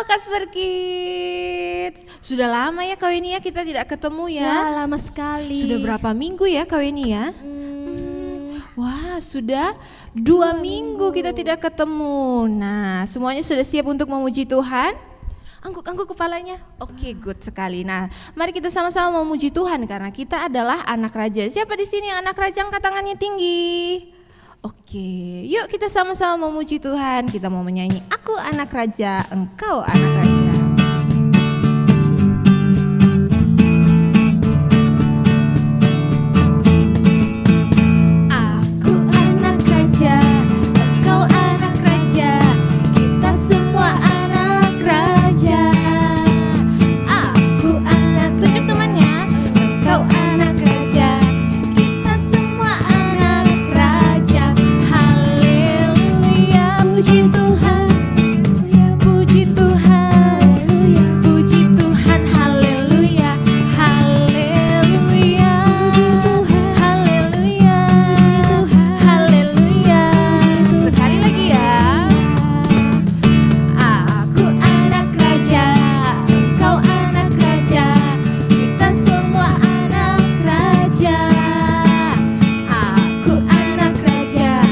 Kasper Kids. Sudah lama ya Kak Weni ya kita tidak ketemu ya. Ya, lama sekali. Sudah berapa minggu ya Kak Weni ya? Wah, sudah 2 minggu kita tidak ketemu. Nah, semuanya sudah siap untuk memuji Tuhan? Angguk-angguk kepalanya. Oke, good sekali. Nah, mari kita sama-sama memuji Tuhan karena kita adalah anak raja. Siapa di sini yang anak raja? Angkat tangannya tinggi. Oke, yuk kita sama-sama memuji Tuhan. Kita mau menyanyi Aku Anak Raja, Engkau Anak Raja. Aku anak raja, engkau anak raja, kita semua anak raja. Aku anak, tunjuk temannya, engkau anak raja. Puji Tuhan, puji Tuhan, puji Tuhan, haleluya, haleluya, haleluya, haleluya. Sekali lagi ya. Aku anak raja, engkau anak raja, kita semua anak raja. Aku anak raja,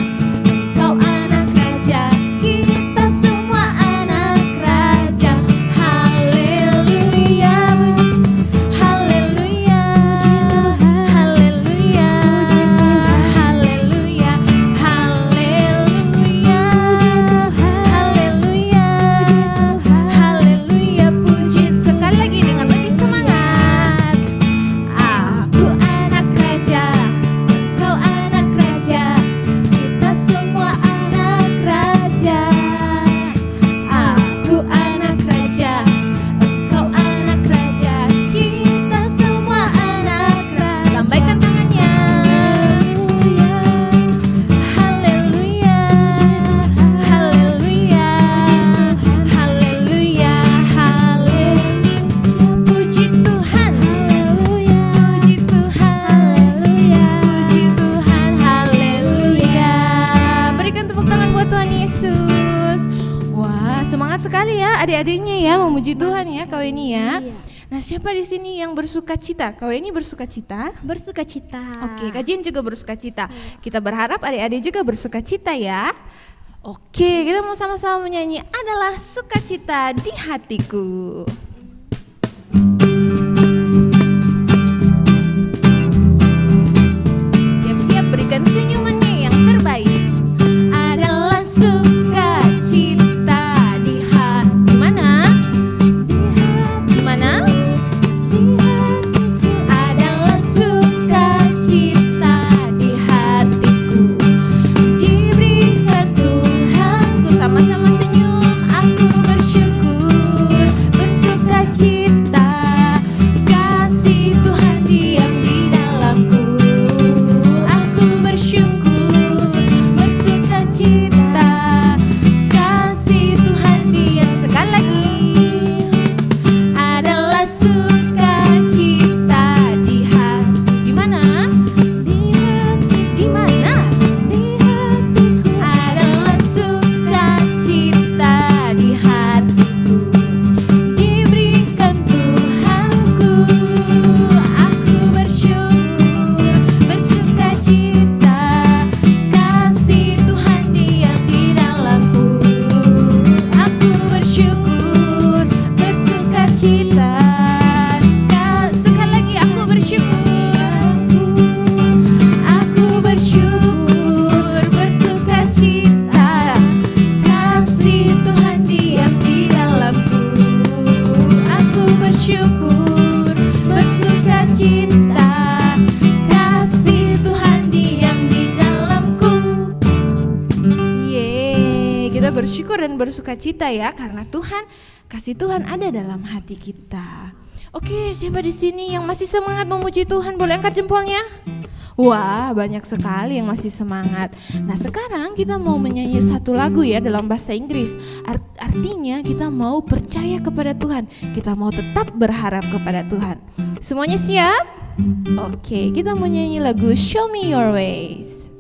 engkau anak raja. Kita semua anak raja, haleluya, haleluya, haleluya, haleluya, haleluya, haleluya, haleluya, puji. Sekali lagi dengan lebih semangat. Aku anak raja, engkau anak raja, kita semua anak raja. Aku anak raja, engkau anak raja, kita semua anak raja. Lambaikan tangannya. Haleluya, haleluya, haleluya, haleluya. Puji Tuhan, puji Tuhan, puji Tuhan, haleluya. Berikan tepuk tangan buat Tuhan Yesus. Wah, semangat sekali ya adik-adiknya ya memuji Tuhan ya Kak Weni ya. Nah, siapa di sini yang bersuka cita? Kak Weni bersuka cita? Bersuka cita. Oke, Kak Jin juga bersuka cita. Kita berharap adik-adik juga bersuka cita ya. Oke, kita mau sama-sama menyanyi Adalah Sukacita di Hatiku. Siap-siap berikan senyumannya yang terbaik. Adalah sukacita di hati. Di mana? Di mana? Adalah sukacita di hatiku, diberikan Tuhanku. Sama-sama senyum, aku bersyukur, bersukacita, kasih Tuhan diam di dalamku. Aku bersyukur, bersukacita, kasih Tuhan diam. Sekali lagi. Adalah sukacita di hati. Di mana? Di mana? Adalah sukacita di hatiku, diberikan Tuhanku. Aku bersyukur, bersukacita, kasih Tuhan diam di dalamku. Aku bersyukur, bersukacita. Sekali lagi, aku bersyukur. Aku bersyukur, bersukacita, kasih Tuhan diam di dalamku. Aku bersyukur, bersukacita, kasih Tuhan diam di dalamku. Yeay, kita bersyukur dan bersukacita ya karena Tuhan, kasih Tuhan ada dalam hati kita. Oke, siapa di sini yang masih semangat memuji Tuhan? Boleh angkat jempolnya? Wah, banyak sekali yang masih semangat. Nah, sekarang kita mau menyanyi satu lagu ya dalam bahasa Inggris. Artinya kita mau percaya kepada Tuhan. Kita mau tetap berharap kepada Tuhan. Semuanya siap? Oke, kita mau nyanyi lagu Show Me Your Ways.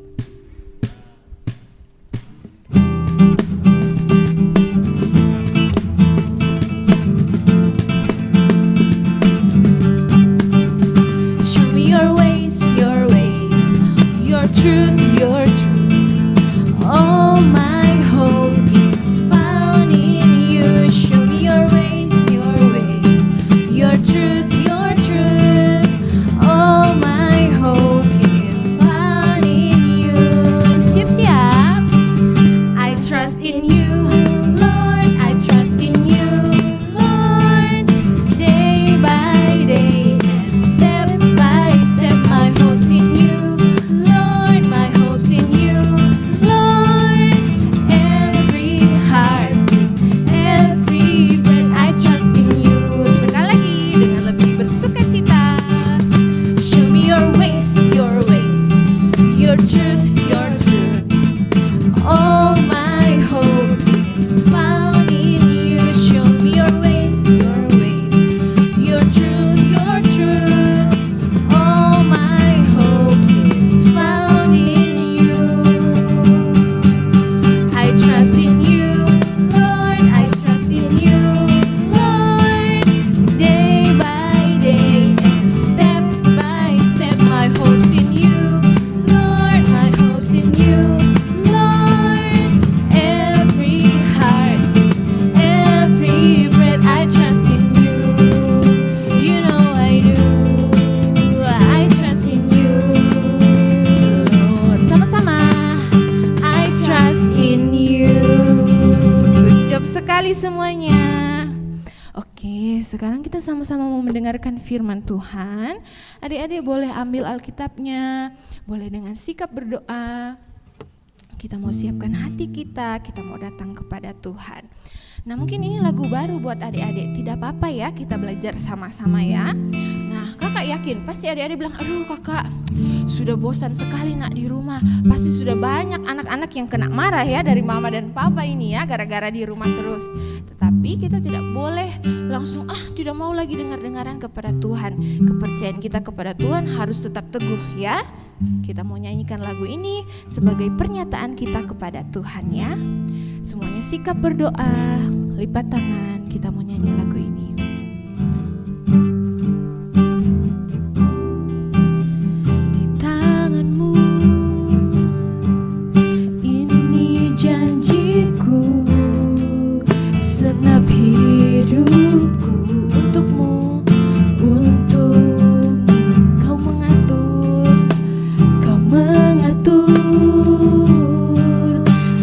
semuanya? Oke, sekarang kita sama-sama mau mendengarkan firman Tuhan. Adik-adik boleh ambil Alkitabnya, boleh dengan sikap berdoa. Kita mau siapkan hati kita mau datang kepada Tuhan. Nah, mungkin ini lagu baru buat adik-adik, tidak apa-apa ya, kita belajar sama-sama ya. Nah, kakak yakin pasti adik-adik bilang, aduh kakak sudah bosan sekali nak di rumah. Pasti sudah banyak anak-anak yang kena marah ya dari mama dan papa ini ya, gara-gara di rumah terus. Tetapi kita tidak boleh langsung tidak mau lagi dengar-dengaran kepada Tuhan. Kepercayaan kita kepada Tuhan harus tetap teguh ya. Kita mau nyanyikan lagu ini sebagai pernyataan kita kepada Tuhan ya. Semuanya sikap berdoa, lipat tangan, kita mau nyanyi lagu ini. Di tanganmu, ini janjiku, segenap hidupku untukmu, kau mengatur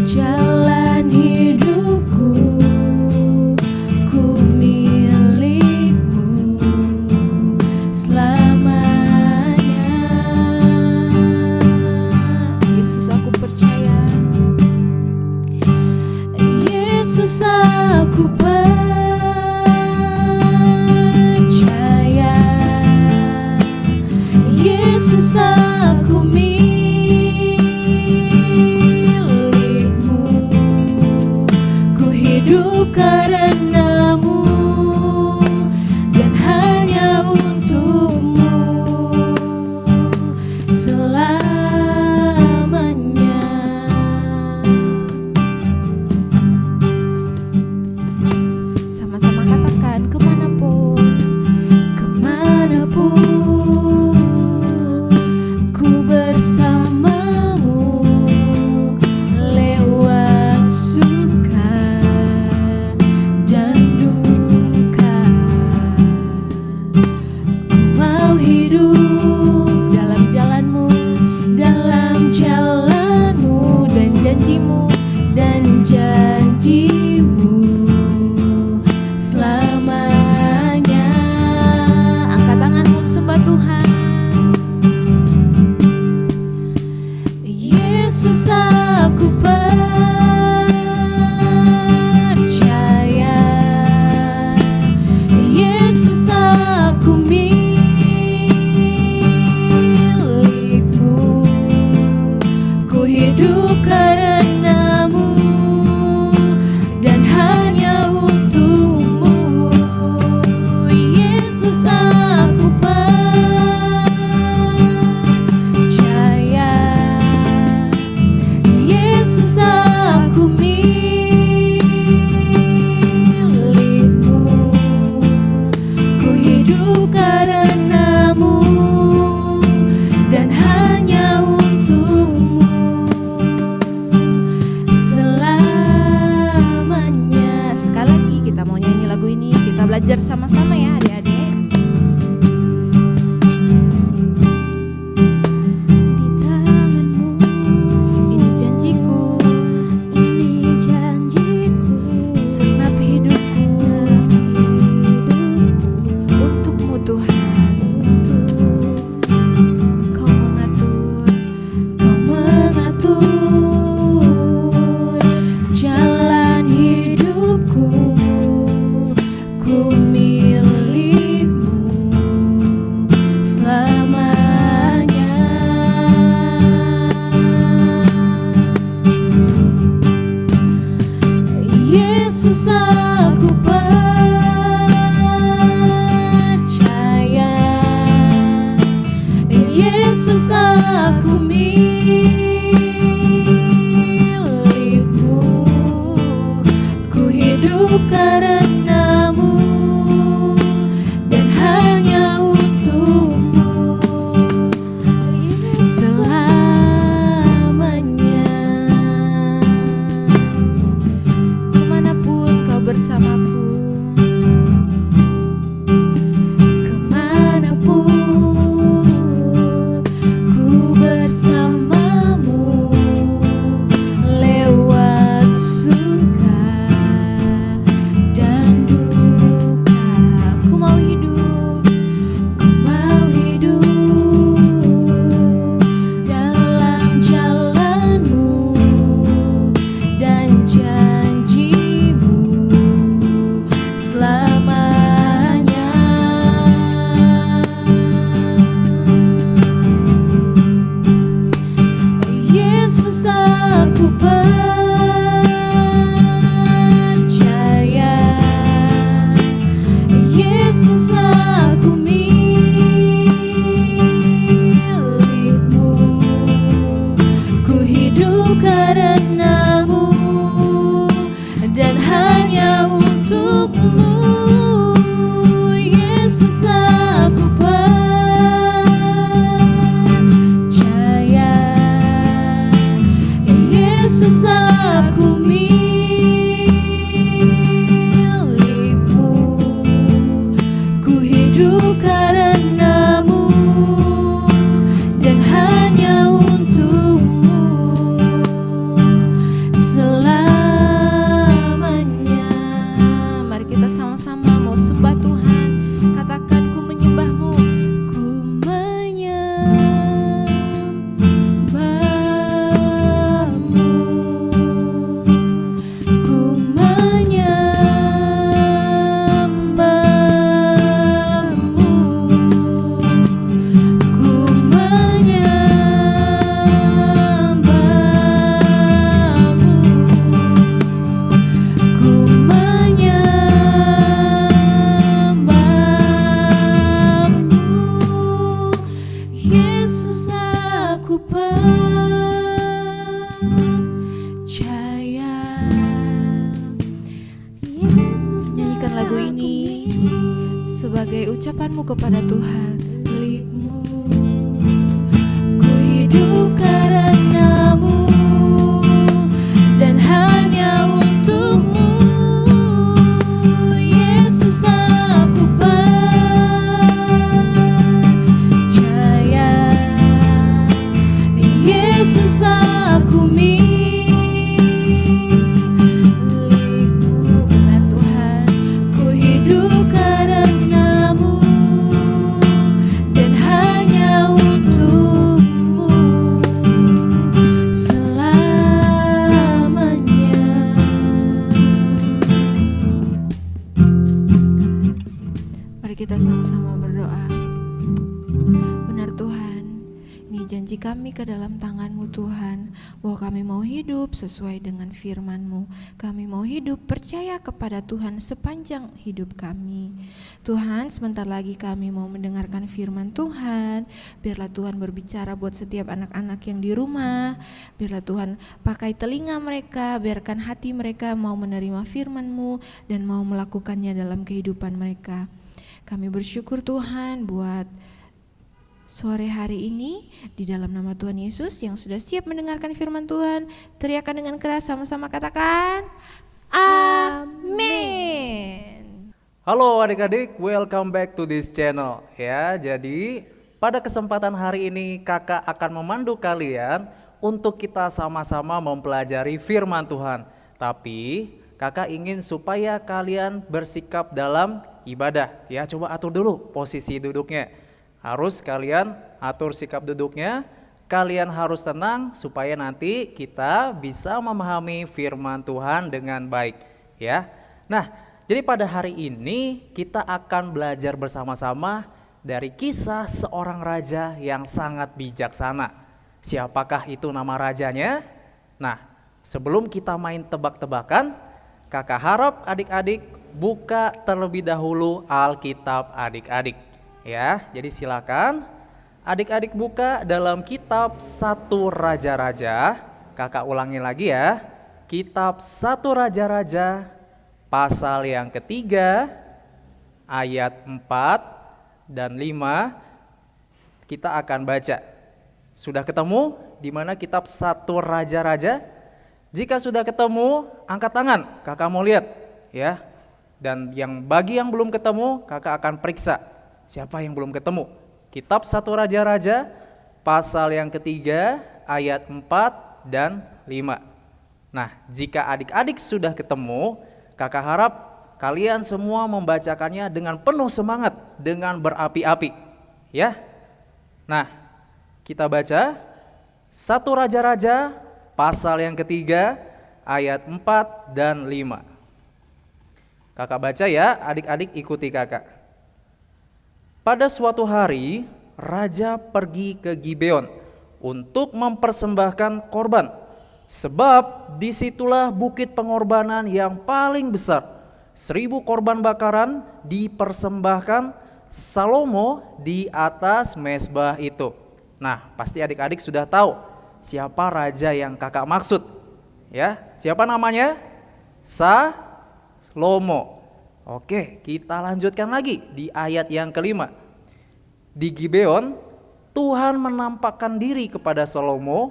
jalan hidupku, ku milikmu selamanya. Yesus, aku percaya. Yesus, aku percaya. Yesus, aku milikmu, ku hidup karenamu dan hanya untukmu selamanya. Sama-sama katakan, kemanapun ku bersamamu, lewat suka dan duka. Ku mau hidup dalam jalanmu dan janjimu selamanya. Angkat tanganmu, sembah Tuhan. Yesus, aku percaya. Yesus, aku milikmu, ku hidup karenamu dan hanya untukmu. Yesus, aku percaya. Yesus, aku milikmu, ku hidup karenamu dan hanya untukmu selamanya. Sekali lagi kita mau nyanyi lagu ini, kita belajar sama-sama ya adik-adik. Ini janjiku, segenap hidupku untukmu Tuhan. Kau mengatur jalan hidupku, ku milikmu selamanya. Yesus, aku percaya. Yesus, aku milikmu, ku hidup karenamu hidup karenamu dan hanya untukmu selamanya. Mari kita sama-sama mau sembah Tuhan. Katakan, ku menyembahmu, ku menyembahmu, ku menyembahmu, ku menyembahmu, ku menyembahmu. Yesus, aku percaya. Nyanyikan lagu ini sebagai ucapanmu kepada Tuhan. Milikmu, ku hidup karenamu dan hanya untukmu. Yesus, aku percaya. Yesus, aku milikmu. Benar Tuhan, ku hidup karenamu dan hanya untukmu selamanya. Mari kita sama-sama berdoa. Benar Tuhan, ini janji kami ke dalam tangan-Mu Tuhan, bahwa kami mau hidup sesuai dengan firman-Mu. Kami mau hidup percaya kepada Tuhan sepanjang hidup kami. Tuhan, sebentar lagi kami mau mendengarkan firman Tuhan. Biarlah Tuhan berbicara buat setiap anak-anak yang di rumah. Biarlah Tuhan pakai telinga mereka, biarkan hati mereka mau menerima firman-Mu dan mau melakukannya dalam kehidupan mereka. Kami bersyukur Tuhan buat sore hari ini, di dalam nama Tuhan Yesus yang sudah siap mendengarkan firman Tuhan. Teriakan dengan keras, sama-sama katakan amin. Halo adik-adik, welcome back to this channel ya. Jadi pada kesempatan hari ini kakak akan memandu kalian untuk kita sama-sama mempelajari firman Tuhan. Tapi kakak ingin supaya kalian bersikap dalam ibadah ya. Coba atur dulu posisi duduknya. Harus kalian atur sikap duduknya. Kalian harus tenang supaya nanti kita bisa memahami firman Tuhan dengan baik ya. Nah, jadi pada hari ini kita akan belajar bersama-sama dari kisah seorang raja yang sangat bijaksana. Siapakah itu nama rajanya? Nah, sebelum kita main tebak-tebakan, kakak harap adik-adik buka terlebih dahulu Alkitab adik-adik. Ya, jadi silakan adik-adik buka dalam kitab 1 Raja-Raja. Kakak ulangi lagi ya. Kitab 1 Raja-Raja pasal yang ketiga ayat 4 dan 5 kita akan baca. Sudah ketemu di mana kitab 1 Raja-Raja? Jika sudah ketemu, angkat tangan. Kakak mau lihat ya. Dan bagi yang belum ketemu, kakak akan periksa. Siapa yang belum ketemu? Kitab 1 Raja-Raja pasal yang ketiga ayat 4 dan 5. Nah, jika adik-adik sudah ketemu, kakak harap kalian semua membacakannya dengan penuh semangat, dengan berapi-api. Ya. Nah, kita baca 1 Raja-Raja pasal yang ketiga ayat 4 dan 5. Kakak baca ya, adik-adik ikuti kakak. Pada suatu hari, raja pergi ke Gibeon untuk mempersembahkan korban, sebab disitulah bukit pengorbanan yang paling besar. 1000 korban bakaran dipersembahkan Salomo di atas mezbah itu. Nah, pasti adik-adik sudah tahu siapa raja yang kakak maksud. Ya, siapa namanya? Salomo. Oke, kita lanjutkan lagi di ayat yang kelima. Di Gibeon, Tuhan menampakkan diri kepada Salomo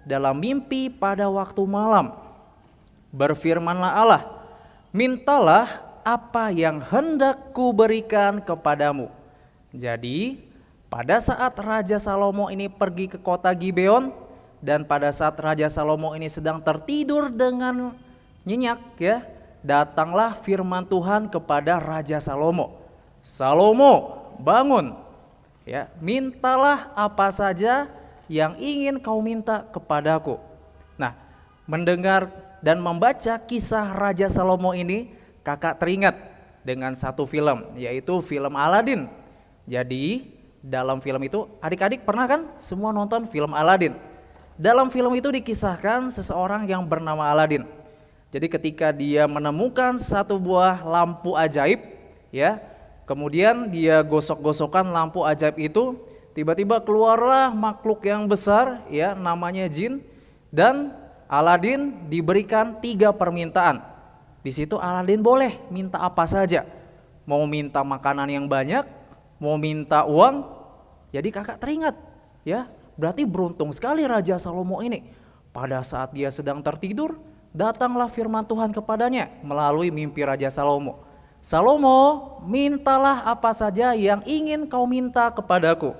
dalam mimpi pada waktu malam. Berfirmanlah Allah, mintalah apa yang hendak kuberikan kepadamu. Jadi pada saat Raja Salomo ini pergi ke kota Gibeon, dan pada saat Raja Salomo ini sedang tertidur dengan nyenyak ya, datanglah firman Tuhan kepada Raja Salomo. Salomo, bangun ya, mintalah apa saja yang ingin kau minta kepadaku. Nah, mendengar dan membaca kisah Raja Salomo ini, kakak teringat dengan satu film, yaitu film Aladin. Jadi dalam film itu, adik-adik pernah kan semua nonton film Aladin? Dalam film itu dikisahkan seseorang yang bernama Aladin. Jadi ketika dia menemukan satu buah lampu ajaib ya, kemudian dia gosok-gosokkan lampu ajaib itu, tiba-tiba keluarlah makhluk yang besar ya, namanya jin, dan Aladin diberikan 3 permintaan. Di situ Aladin boleh minta apa saja. Mau minta makanan yang banyak, mau minta uang. Jadi kakak teringat ya, berarti beruntung sekali Raja Salomo ini. Pada saat dia sedang tertidur, datanglah firman Tuhan kepadanya melalui mimpi Raja Salomo. Salomo, mintalah apa saja yang ingin kau minta kepadaku.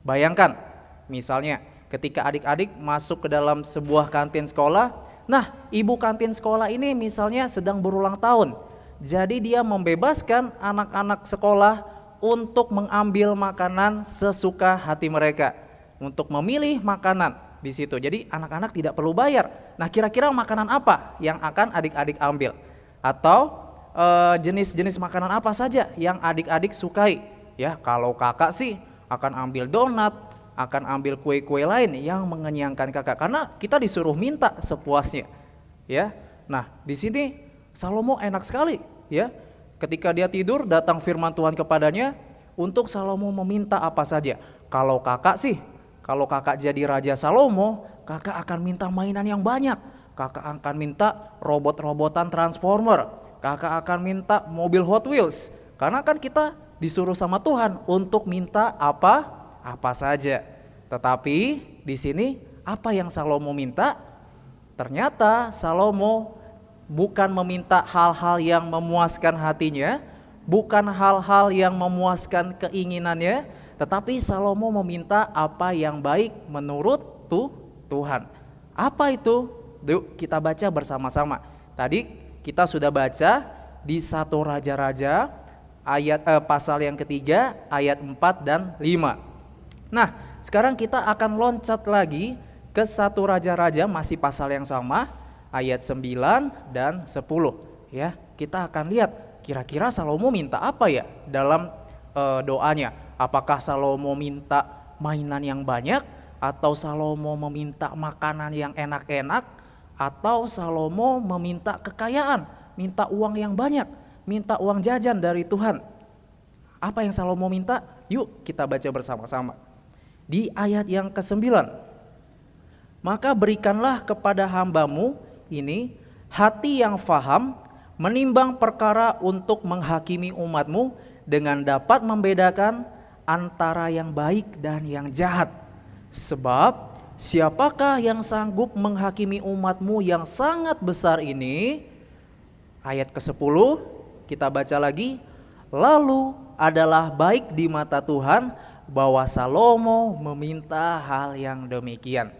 Bayangkan, misalnya ketika adik-adik masuk ke dalam sebuah kantin sekolah, nah ibu kantin sekolah ini misalnya sedang berulang tahun. Jadi dia membebaskan anak-anak sekolah untuk mengambil makanan sesuka hati mereka, untuk memilih makanan di situ. Jadi anak-anak tidak perlu bayar. Nah, kira-kira makanan apa yang akan adik-adik ambil? Atau jenis-jenis makanan apa saja yang adik-adik sukai? Ya, kalau kakak sih akan ambil donat, akan ambil kue-kue lain yang mengenyangkan kakak, karena kita disuruh minta sepuasnya. Ya. Nah, di sini Salomo enak sekali, ya. Ketika dia tidur, datang firman Tuhan kepadanya untuk Salomo meminta apa saja. Kalau kakak sih, kalau kakak jadi Raja Salomo, kakak akan minta mainan yang banyak. Kakak akan minta robot-robotan Transformer. Kakak akan minta mobil Hot Wheels. Karena kan kita disuruh sama Tuhan untuk minta apa saja. Tetapi di sini apa yang Salomo minta? Ternyata Salomo bukan meminta hal-hal yang memuaskan hatinya, bukan hal-hal yang memuaskan keinginannya, tetapi Salomo meminta apa yang baik menurut Tuhan. Apa itu? Yuk kita baca bersama-sama. Tadi kita sudah baca di 1 Raja-Raja ayat pasal yang ketiga, ayat 4 dan 5. Nah, sekarang kita akan loncat lagi ke 1 Raja-Raja, masih pasal yang sama, ayat 9 dan 10 ya. Kita akan lihat kira-kira Salomo minta apa ya dalam doanya. Apakah Salomo minta mainan yang banyak, atau Salomo meminta makanan yang enak-enak, atau Salomo meminta kekayaan, minta uang yang banyak, minta uang jajan dari Tuhan. Apa yang Salomo minta? Yuk kita baca bersama-sama. Di ayat yang ke-9. Maka berikanlah kepada hambamu ini hati yang faham, menimbang perkara untuk menghakimi umatmu, dengan dapat membedakan antara yang baik dan yang jahat. Sebab siapakah yang sanggup menghakimi umatmu yang sangat besar ini? Ayat ke-10 kita baca lagi. Lalu adalah baik di mata Tuhan bahwa Salomo meminta hal yang demikian.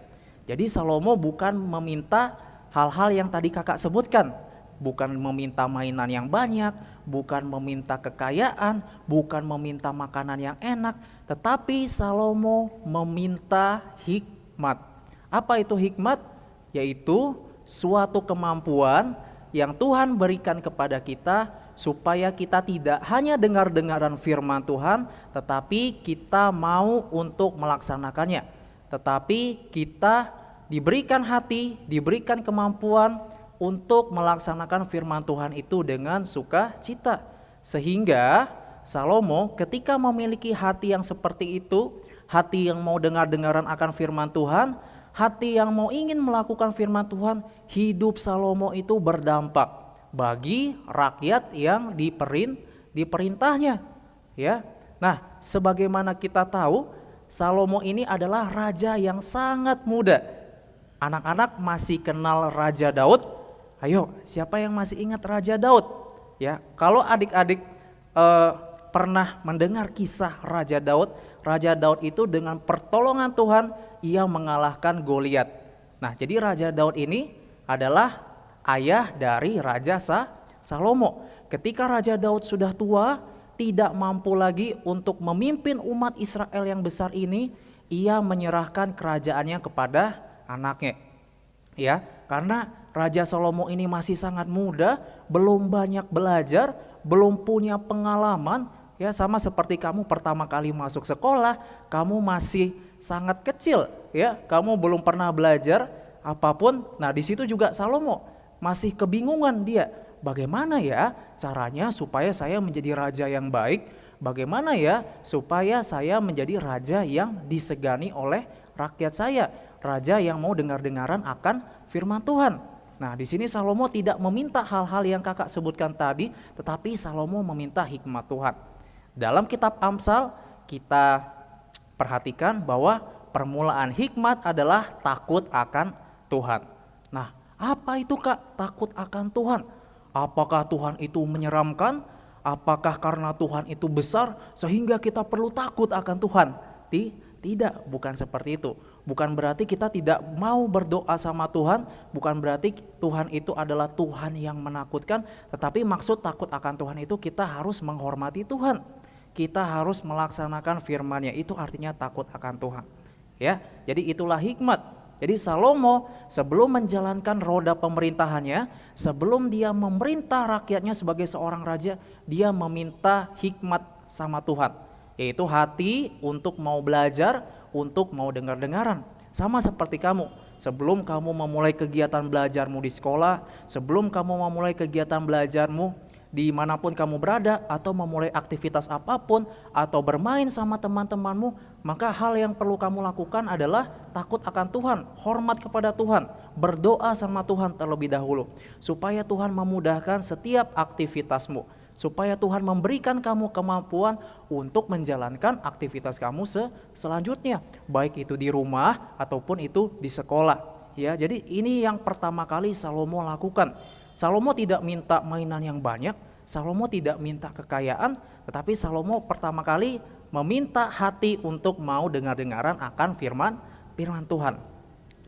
Jadi Salomo bukan meminta hal-hal yang tadi kakak sebutkan, bukan meminta mainan yang banyak, bukan meminta kekayaan, bukan meminta makanan yang enak, tetapi Salomo meminta hikmat. Apa itu hikmat? Yaitu suatu kemampuan yang Tuhan berikan kepada kita supaya kita tidak hanya dengar-dengaran firman Tuhan, tetapi kita mau untuk melaksanakannya. Tetapi kita diberikan hati, diberikan kemampuan untuk melaksanakan firman Tuhan itu dengan sukacita. Sehingga Salomo ketika memiliki hati yang seperti itu, hati yang mau dengar-dengaran akan firman Tuhan, hati yang mau ingin melakukan firman Tuhan, hidup Salomo itu berdampak bagi rakyat yang diperintahnya, ya. Nah, sebagaimana kita tahu, Salomo ini adalah raja yang sangat muda. Anak-anak masih kenal Raja Daud? Ayo, siapa yang masih ingat Raja Daud? Ya, kalau adik-adik pernah mendengar kisah Raja Daud. Raja Daud itu dengan pertolongan Tuhan ia mengalahkan Goliat. Nah, jadi Raja Daud ini adalah ayah dari Raja Salomo. Ketika Raja Daud sudah tua, tidak mampu lagi untuk memimpin umat Israel yang besar ini, ia menyerahkan kerajaannya kepada anaknya. Ya, karena Raja Salomo ini masih sangat muda, belum banyak belajar, belum punya pengalaman, ya sama seperti kamu pertama kali masuk sekolah, kamu masih sangat kecil, ya, kamu belum pernah belajar apapun. Nah, di situ juga Salomo masih kebingungan dia, bagaimana ya caranya supaya saya menjadi raja yang baik, bagaimana ya supaya saya menjadi raja yang disegani oleh rakyat saya, raja yang mau dengar-dengaran akan firman Tuhan. Nah, di sini Salomo tidak meminta hal-hal yang kakak sebutkan tadi, tetapi Salomo meminta hikmat Tuhan. Dalam kitab Amsal kita perhatikan bahwa permulaan hikmat adalah takut akan Tuhan. Nah, apa itu Kak takut akan Tuhan? Apakah Tuhan itu menyeramkan? Apakah karena Tuhan itu besar sehingga kita perlu takut akan Tuhan? Tidak, bukan seperti itu. Bukan berarti kita tidak mau berdoa sama Tuhan, bukan berarti Tuhan itu adalah Tuhan yang menakutkan, tetapi maksud takut akan Tuhan itu kita harus menghormati Tuhan. Kita harus melaksanakan firman-Nya, itu artinya takut akan Tuhan. Ya, jadi itulah hikmat. Jadi Salomo sebelum menjalankan roda pemerintahannya, sebelum dia memerintah rakyatnya sebagai seorang raja, dia meminta hikmat sama Tuhan, yaitu hati untuk mau belajar, untuk mau dengar-dengaran. Sama seperti kamu, sebelum kamu memulai kegiatan belajarmu di sekolah, sebelum kamu memulai kegiatan belajarmu dimanapun kamu berada, atau memulai aktivitas apapun, atau bermain sama teman-temanmu, maka hal yang perlu kamu lakukan adalah takut akan Tuhan, hormat kepada Tuhan, berdoa sama Tuhan terlebih dahulu, supaya Tuhan memudahkan setiap aktivitasmu, supaya Tuhan memberikan kamu kemampuan untuk menjalankan aktivitas kamu selanjutnya, baik itu di rumah ataupun itu di sekolah. Ya, jadi ini yang pertama kali Salomo lakukan. Salomo tidak minta mainan yang banyak, Salomo tidak minta kekayaan, tetapi Salomo pertama kali meminta hati untuk mau dengar-dengaran akan firman Tuhan.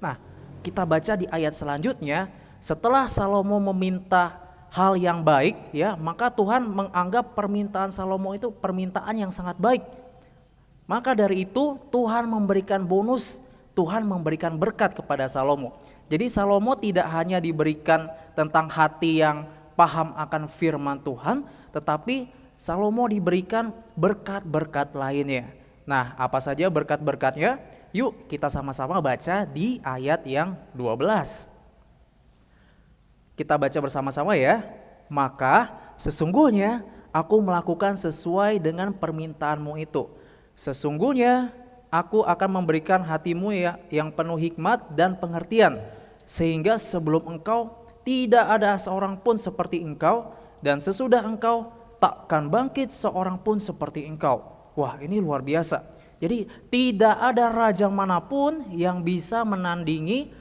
Nah, kita baca di ayat selanjutnya, setelah Salomo meminta hal yang baik, ya, maka Tuhan menganggap permintaan Salomo itu permintaan yang sangat baik. Maka dari itu Tuhan memberikan bonus, Tuhan memberikan berkat kepada Salomo. Jadi Salomo tidak hanya diberikan tentang hati yang paham akan firman Tuhan, tetapi Salomo diberikan berkat-berkat lainnya. Nah, apa saja berkat-berkatnya? Yuk kita sama-sama baca di ayat yang 12. Kita baca bersama-sama ya. Maka sesungguhnya aku melakukan sesuai dengan permintaanmu itu. Sesungguhnya aku akan memberikan hatimu yang penuh hikmat dan pengertian, sehingga sebelum engkau tidak ada seorang pun seperti engkau, dan sesudah engkau takkan bangkit seorang pun seperti engkau. Wah, ini luar biasa. Jadi tidak ada raja manapun yang bisa menandingi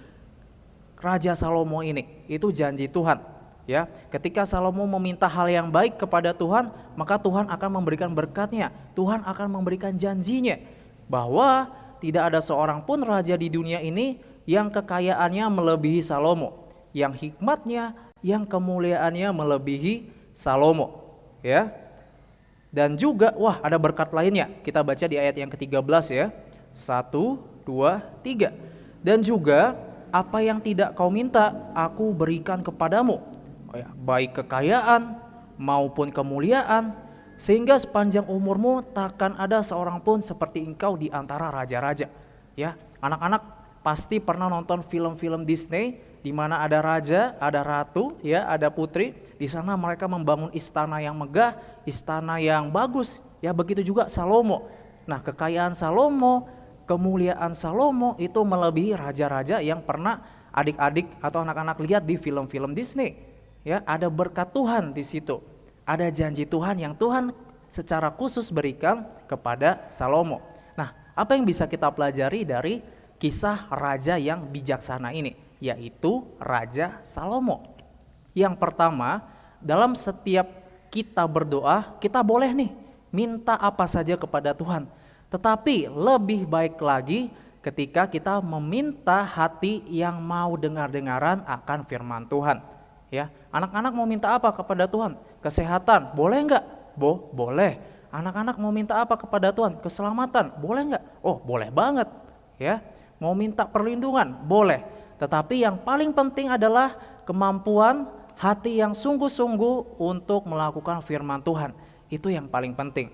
Raja Salomo ini. Itu janji Tuhan. Ya, ketika Salomo meminta hal yang baik kepada Tuhan, maka Tuhan akan memberikan berkatnya. Tuhan akan memberikan janjinya bahwa tidak ada seorang pun raja di dunia ini yang kekayaannya melebihi Salomo, yang hikmatnya, yang kemuliaannya melebihi Salomo. Ya. Dan juga ada berkat lainnya. Kita baca di ayat yang ke-13 ya. 1, 2, 3. Dan juga apa yang tidak kau minta aku berikan kepadamu, baik kekayaan maupun kemuliaan, sehingga sepanjang umurmu takkan ada seorang pun seperti engkau di antara raja-raja. Ya, anak-anak pasti pernah nonton film-film Disney di mana ada raja, ada ratu, ya, ada putri. Di sana mereka membangun istana yang megah, istana yang bagus. Ya, begitu juga Salomo. Nah, kekayaan Salomo, kemuliaan Salomo itu melebihi raja-raja yang pernah adik-adik atau anak-anak lihat di film-film Disney. Ya, ada berkat Tuhan di situ. Ada janji Tuhan yang Tuhan secara khusus berikan kepada Salomo. Nah, apa yang bisa kita pelajari dari kisah raja yang bijaksana ini, yaitu Raja Salomo. Yang pertama, dalam setiap kita berdoa, kita boleh nih minta apa saja kepada Tuhan. Tetapi lebih baik lagi ketika kita meminta hati yang mau dengar-dengaran akan firman Tuhan. Ya, anak-anak mau minta apa kepada Tuhan? Kesehatan, boleh enggak? Boleh. Anak-anak mau minta apa kepada Tuhan? Keselamatan, boleh enggak? Oh, boleh banget. Ya, mau minta perlindungan, boleh. Tetapi yang paling penting adalah kemampuan hati yang sungguh-sungguh untuk melakukan firman Tuhan. Itu yang paling penting.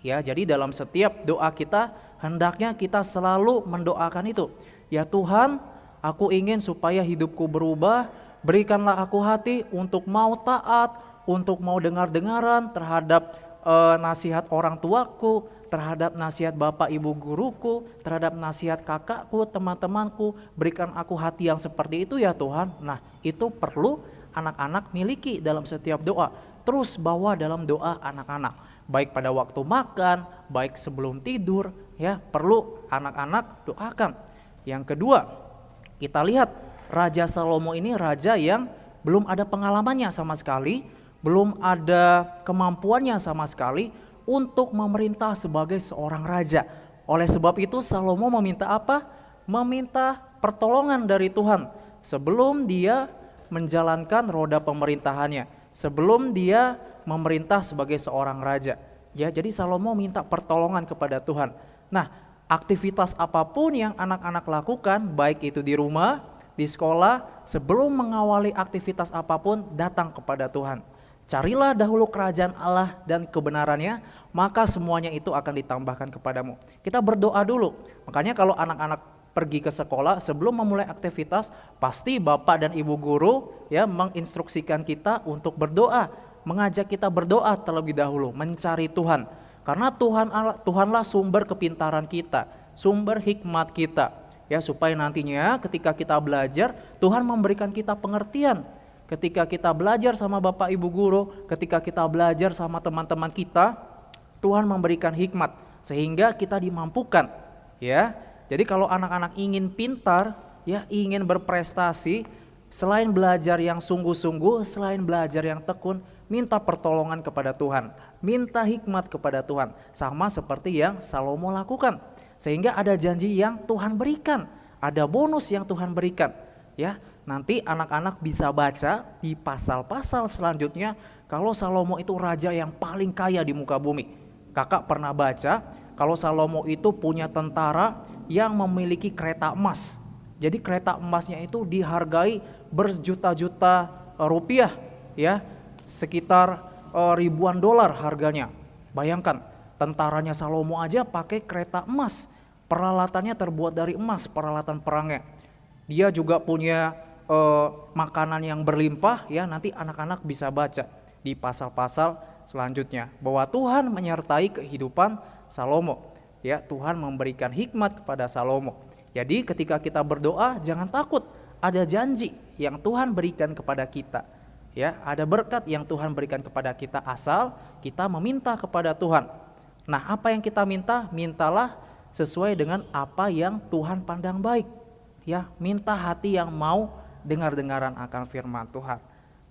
Ya, jadi dalam setiap doa kita hendaknya kita selalu mendoakan itu. Ya Tuhan, aku ingin supaya hidupku berubah, berikanlah aku hati untuk mau taat, untuk mau dengar-dengaran terhadap nasihat orang tuaku, terhadap nasihat bapak ibu guruku, terhadap nasihat kakakku, teman-temanku. Berikan aku hati yang seperti itu ya Tuhan. Nah, itu perlu anak-anak miliki dalam setiap doa. Terus bawa dalam doa anak-anak, baik pada waktu makan, baik sebelum tidur, ya perlu anak-anak doakan. Yang kedua, kita lihat Raja Salomo ini raja yang belum ada pengalamannya sama sekali, belum ada kemampuannya sama sekali untuk memerintah sebagai seorang raja. Oleh sebab itu Salomo meminta apa? Meminta pertolongan dari Tuhan sebelum dia menjalankan roda pemerintahannya, sebelum dia memerintah sebagai seorang raja. Ya, jadi Salomo minta pertolongan kepada Tuhan. Nah, aktivitas apapun yang anak-anak lakukan, baik itu di rumah, di sekolah, sebelum mengawali aktivitas apapun, datang kepada Tuhan. Carilah dahulu kerajaan Allah dan kebenarannya, maka semuanya itu akan ditambahkan kepadamu. Kita berdoa dulu. Makanya kalau anak-anak pergi ke sekolah, sebelum memulai aktivitas, pasti bapak dan ibu guru ya menginstruksikan kita untuk berdoa, mengajak kita berdoa terlebih dahulu, mencari Tuhan. Karena Tuhanlah sumber kepintaran kita, sumber hikmat kita. Ya, supaya nantinya ketika kita belajar, Tuhan memberikan kita pengertian. Ketika kita belajar sama bapak ibu guru, ketika kita belajar sama teman-teman kita, Tuhan memberikan hikmat sehingga kita dimampukan. Ya, jadi kalau anak-anak ingin pintar, ya ingin berprestasi, selain belajar yang sungguh-sungguh, selain belajar yang tekun, minta pertolongan kepada Tuhan, minta hikmat kepada Tuhan, sama seperti yang Salomo lakukan. Sehingga ada janji yang Tuhan berikan, ada bonus yang Tuhan berikan. Ya, nanti anak-anak bisa baca di pasal-pasal selanjutnya kalau Salomo itu raja yang paling kaya di muka bumi. Kakak pernah baca kalau Salomo itu punya tentara yang memiliki kereta emas. Jadi kereta emasnya itu dihargai berjuta-juta rupiah, ya, sekitar ribuan dolar harganya. Bayangkan, tentaranya Salomo aja pakai kereta emas, peralatannya terbuat dari emas, peralatan perangnya. Dia juga punya makanan yang berlimpah, ya nanti anak-anak bisa baca di pasal-pasal selanjutnya bahwa Tuhan menyertai kehidupan Salomo. Ya, Tuhan memberikan hikmat kepada Salomo. Jadi ketika kita berdoa jangan takut, ada janji yang Tuhan berikan kepada kita. Ya, ada berkat yang Tuhan berikan kepada kita asal kita meminta kepada Tuhan. Nah, apa yang kita minta, mintalah sesuai dengan apa yang Tuhan pandang baik. Ya, minta hati yang mau dengar-dengaran akan firman Tuhan.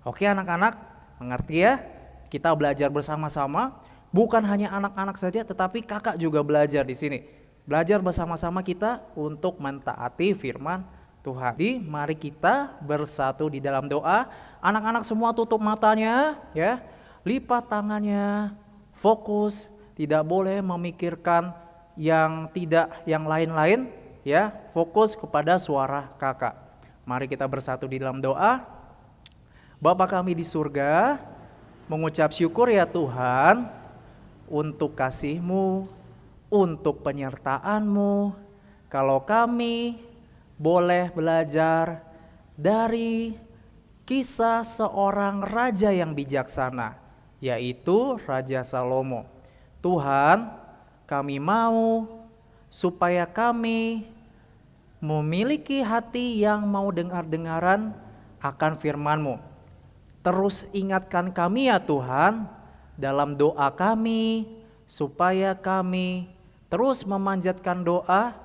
Oke anak-anak, mengerti ya? Kita belajar bersama-sama, bukan hanya anak-anak saja tetapi kakak juga belajar di sini. Belajar bersama-sama kita untuk mentaati firman Tuhan. Jadi mari kita bersatu di dalam doa. Anak-anak semua tutup matanya, ya. Lipat tangannya, fokus, tidak boleh memikirkan yang lain-lain, ya. Fokus kepada suara kakak. Mari kita bersatu di dalam doa. Bapa kami di surga, mengucap syukur ya Tuhan untuk kasih-Mu, untuk penyertaan-Mu. Kalau kami boleh belajar dari kisah seorang raja yang bijaksana, yaitu Raja Salomo. Tuhan, kami mau supaya kami memiliki hati yang mau dengar-dengaran akan firman-Mu. Terus ingatkan kami ya Tuhan dalam doa kami, supaya kami terus memanjatkan doa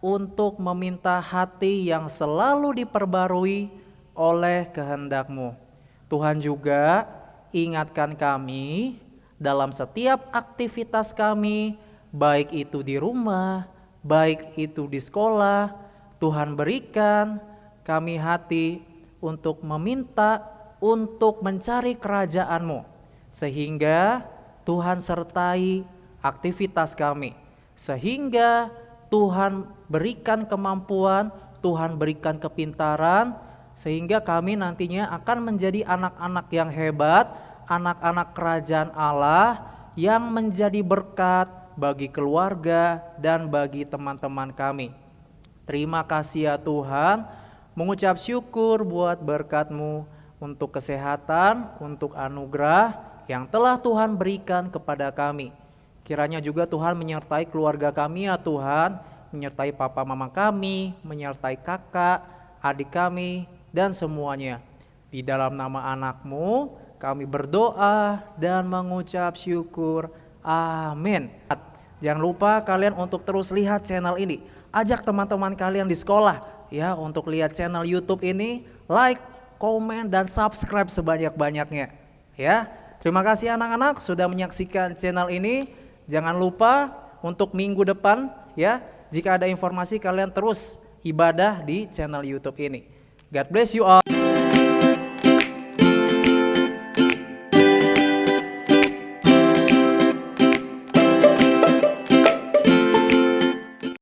untuk meminta hati yang selalu diperbarui oleh kehendak-Mu. Tuhan juga ingatkan kami dalam setiap aktivitas kami, baik itu di rumah, baik itu di sekolah. Tuhan berikan kami hati untuk meminta, untuk mencari kerajaan-Mu, sehingga Tuhan sertai aktivitas kami, sehingga Tuhan berikan kemampuan, Tuhan berikan kepintaran, sehingga kami nantinya akan menjadi anak-anak yang hebat, anak-anak kerajaan Allah yang menjadi berkat bagi keluarga dan bagi teman-teman kami. Terima kasih ya Tuhan, mengucap syukur buat berkat-Mu untuk kesehatan, untuk anugerah yang telah Tuhan berikan kepada kami. Kiranya juga Tuhan menyertai keluarga kami ya Tuhan, menyertai papa mama kami, menyertai kakak, adik kami, dan semuanya. Di dalam nama anak-Mu kami berdoa dan mengucap syukur. Amin. Jangan lupa kalian untuk terus lihat channel ini. Ajak teman-teman kalian di sekolah ya untuk lihat channel YouTube ini, like, komen, dan subscribe sebanyak-banyaknya. Ya, terima kasih anak-anak sudah menyaksikan channel ini. Jangan lupa untuk minggu depan ya, jika ada informasi kalian terus ibadah di channel YouTube ini. God bless you all.